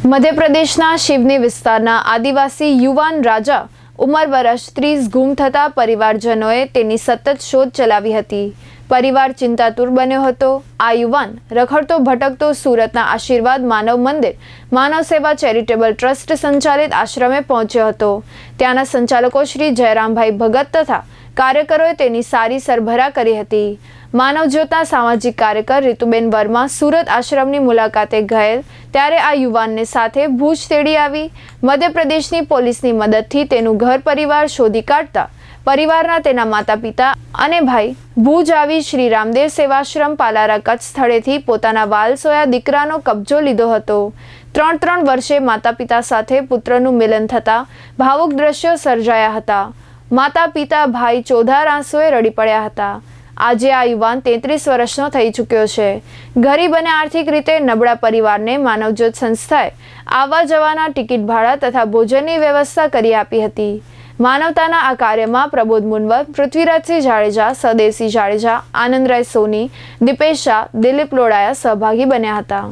મધ્યપ્રદેશના શિવની વિસ્તારના આદિવાસી યુવાન રાજા ઉંમર વર્ષ 30 ગુમ થતા પરિવારજનોએ તેની સતત શોધ ચલાવી હતી। પરિવાર ચિંતાતુર બન્યો હતો। આ યુવાન રખડતો ભટકતો સુરતના આશીર્વાદ માનવ મંદિર માનવ સેવા ચેરિટેબલ ટ્રસ્ટ સંચાલિત આશ્રમે પહોંચ્યો હતો। ત્યાંના સંચાલકો શ્રી જયરામભાઈ ભગત તથા કાર્યકરોએ તેની સારી સરભરા કરી હતી। માનવજ્યોતના સામાજિક કાર્યકર રીતુબેન વર્મા સુરત આશ્રમની મુલાકાતે ગયેલ ત્યારે આ યુવાનને સાથે ભુજ તેડી આવી મધ્યપ્રદેશની પોલીસની મદદથી તેનું ઘર પરિવાર શોધી કાઢતા પરિવારના તેના માતા પિતા અને ભાઈ ભુજ આવી શ્રી રામદેવ સેવાશ્રમ પાલારા કચ્છ સ્થળેથી પોતાના વાલસોયા દીકરાનો કબજો લીધો હતો। 3 વર્ષે માતા પિતા સાથે પુત્રનું મિલન થતા ભાવુક દ્રશ્યો સર્જાયા હતા। માતા પિતા ભાઈ ચોધાર આંસુએ રડી પડ્યા હતા। આજે આ યુવાન 33 વર્ષનો થઈ ચૂક્યો છે। ગરીબ અને આર્થિક રીતે નબળા પરિવારને માનવજ્યોત સંસ્થાએ આવવા જવાના ટિકિટ ભાડા તથા ભોજનની વ્યવસ્થા કરી આપી હતી। માનવતાના આ કાર્યમાં પ્રબોધ મુનવર, પૃથ્વીરાજસિંહ જાડેજા, સદેવસિંહ જાડેજા, આનંદરાય સોની, દીપેશ શાહ, દિલીપ લોડાયા સહભાગી બન્યા હતા।